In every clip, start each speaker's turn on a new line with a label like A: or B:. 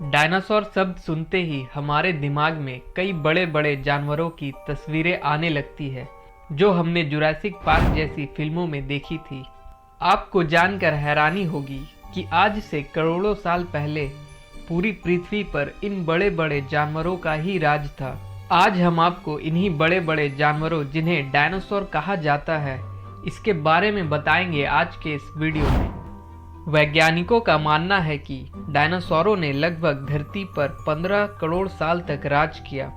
A: Dinosaur शब्द सुनते ही हमारे दिमाग में कई बड़े बड़े जानवरों की तस्वीरें आने लगती है जो हमने जुरासिक पार्क जैसी फिल्मों में देखी थी। आपको जानकर हैरानी होगी कि आज से करोड़ों साल पहले पूरी पृथ्वी पर इन बड़े बड़े जानवरों का ही राज था। आज हम आपको इन्हीं बड़े बड़े जानवरों जिन्हें डायनासोर कहा जाता है इसके बारे में बताएंगे आज के इस वीडियो में। वैज्ञानिकों का मानना है कि डायनासोरों ने लगभग धरती पर 15 करोड़ साल तक राज किया।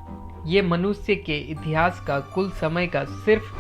A: ये मनुष्य के इतिहास का कुल समय का सिर्फ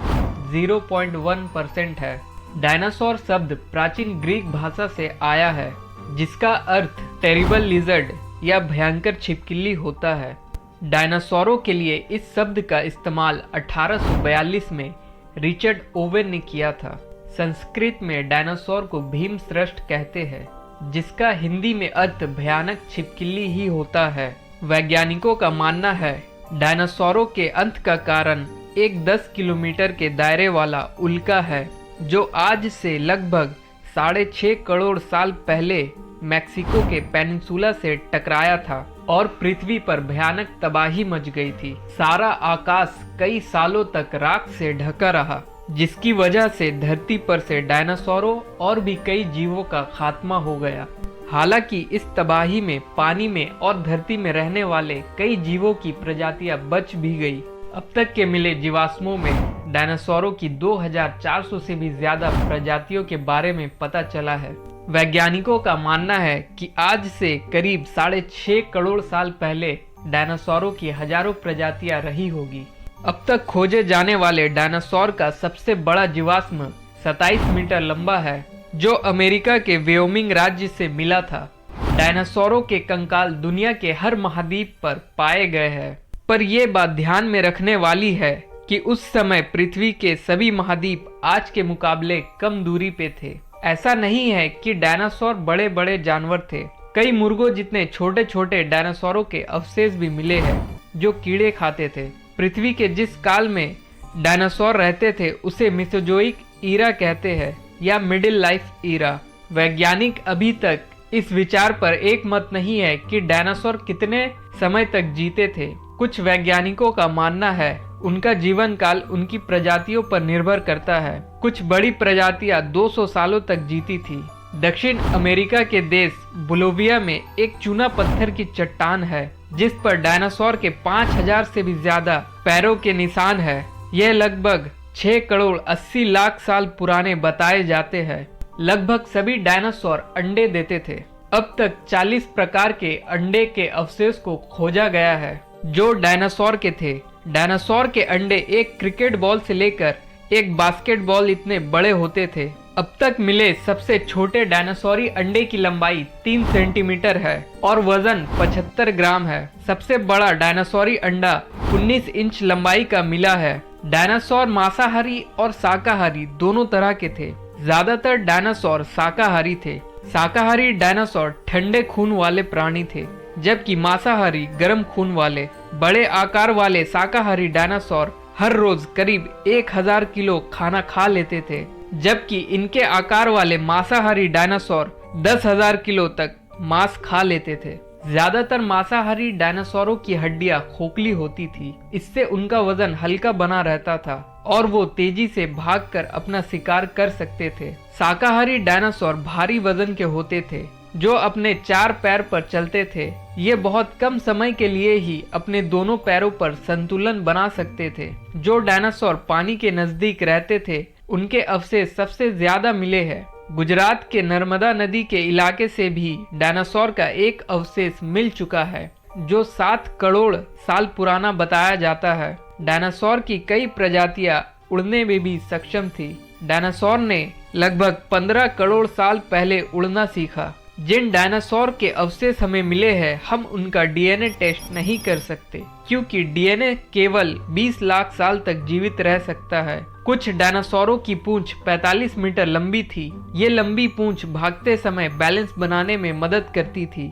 A: 0.1% है। डायनासोर शब्द प्राचीन ग्रीक भाषा से आया है जिसका अर्थ टेरिबल लिजर्ड या भयंकर छिपकली होता है। डायनासोरों के लिए इस शब्द का इस्तेमाल 1842 में रिचर्ड ओवेन ने किया था। संस्कृत में डायनासोर को भीमश्रेष्ठ कहते हैं जिसका हिंदी में अर्थ भयानक छिपकली ही होता है। वैज्ञानिकों का मानना है डायनासोरों के अंत का कारण एक 10 किलोमीटर के दायरे वाला उल्का है जो आज से लगभग 6.5 करोड़ साल पहले मैक्सिको के पेनिनसुला से टकराया था और पृथ्वी पर भयानक तबाही मच गई थी। सारा आकाश कई सालों तक राख से ढका रहा जिसकी वजह से धरती पर से डायनासोरों और भी कई जीवों का खात्मा हो गया। हालांकि इस तबाही में पानी में और धरती में रहने वाले कई जीवों की प्रजातियां बच भी गई। अब तक के मिले जीवाश्मों में डायनासोरों की 2400 से भी ज्यादा प्रजातियों के बारे में पता चला है। वैज्ञानिकों का मानना है कि आज से करीब 6.5 करोड़ साल पहले डायनासोरों की हजारों प्रजातियां रही होगी। अब तक खोजे जाने वाले डायनासोर का सबसे बड़ा जीवाश्म 27 मीटर लंबा है जो अमेरिका के व्योमिंग राज्य से मिला था। डायनासोरों के कंकाल दुनिया के हर महाद्वीप पर पाए गए हैं, पर यह बात ध्यान में रखने वाली है कि उस समय पृथ्वी के सभी महाद्वीप आज के मुकाबले कम दूरी पे थे। ऐसा नहीं है कि डायनासोर बड़े बड़े जानवर थे। कई मुर्गों जितने छोटे छोटे डायनासोरों के अवशेष भी मिले हैं जो कीड़े खाते थे। पृथ्वी के जिस काल में डायनासोर रहते थे उसे मेसोजोइक ईरा कहते हैं या मिडिल लाइफ ईरा। वैज्ञानिक अभी तक इस विचार पर एक मत नहीं है कि डायनासोर कितने समय तक जीते थे। कुछ वैज्ञानिकों का मानना है उनका जीवन काल उनकी प्रजातियों पर निर्भर करता है। कुछ बड़ी प्रजातियां 200 सालों तक जीती थी। दक्षिण अमेरिका के देश बोलिविया में एक चूना पत्थर की चट्टान है जिस पर डायनासोर के 5000 से भी ज्यादा पैरों के निशान है। यह लगभग 6 करोड़ 80 लाख साल पुराने बताए जाते हैं। लगभग सभी डायनासोर अंडे देते थे। अब तक 40 प्रकार के अंडे के अवशेष को खोजा गया है जो डायनासोर के थे। डायनासोर के अंडे एक क्रिकेट बॉल से लेकर एक बास्केटबॉल इतने बड़े होते थे। अब तक मिले सबसे छोटे डायनासोरी अंडे की लंबाई 3 सेंटीमीटर है और वजन 75 ग्राम है। सबसे बड़ा डायनासोरी अंडा 19 इंच लंबाई का मिला है। डायनासोर मांसाहारी और शाकाहारी दोनों तरह के थे। ज्यादातर डायनासोर शाकाहारी थे। शाकाहारी डायनासोर ठंडे खून वाले प्राणी थे जबकि मांसाहारी गर्म खून वाले। बड़े आकार वाले शाकाहारी डायनासोर हर रोज करीब 1000 किलो खाना खा लेते थे जबकि इनके आकार वाले मांसाहारी डायनासोर 10,000 किलो तक मांस खा लेते थे। ज्यादातर मांसाहारी डायनासोरों की हड्डियां खोखली होती थी। इससे उनका वजन हल्का बना रहता था और वो तेजी से भागकर अपना शिकार कर सकते थे। शाकाहारी डायनासोर भारी वजन के होते थे जो अपने 4 पैर पर चलते थे। ये बहुत कम समय के लिए ही अपने दोनों पैरों पर संतुलन बना सकते थे। जो डायनासोर पानी के नजदीक रहते थे उनके अवशेष सबसे ज्यादा मिले हैं। गुजरात के नर्मदा नदी के इलाके से भी डायनासोर का एक अवशेष मिल चुका है जो 7 करोड़ साल पुराना बताया जाता है। डायनासोर की कई प्रजातियां उड़ने में भी सक्षम थी। डायनासोर ने लगभग 15 करोड़ साल पहले उड़ना सीखा। जिन डायनासोर के अवशेष हमें मिले हैं हम उनका डीएनए टेस्ट नहीं कर सकते क्योंकि डीएनए केवल 20 लाख साल तक जीवित रह सकता है। कुछ डायनासोरों की पूंछ 45 मीटर लंबी थी। ये लंबी पूंछ भागते समय बैलेंस बनाने में मदद करती थी।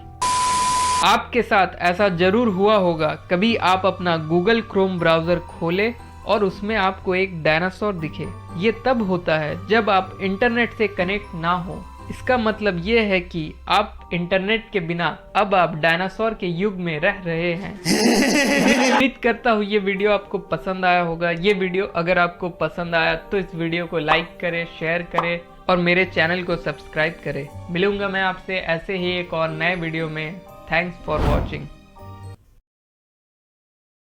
A: आपके साथ ऐसा जरूर हुआ होगा, कभी आप अपना गूगल क्रोम ब्राउजर खोले और उसमें आपको एक डायनासोर दिखे। ये तब होता है जब आप इंटरनेट से कनेक्ट ना हो इसका मतलब ये है कि आप इंटरनेट के बिना अब आप डायनासोर के युग में रह रहे हैं। उम्मीद करता हूँ ये वीडियो आपको पसंद आया होगा। ये वीडियो अगर आपको पसंद आया तो इस वीडियो को लाइक करें, शेयर करें और मेरे चैनल को सब्सक्राइब करें। मिलूंगा मैं आपसे ऐसे ही एक और नए वीडियो में। Thanks for watching.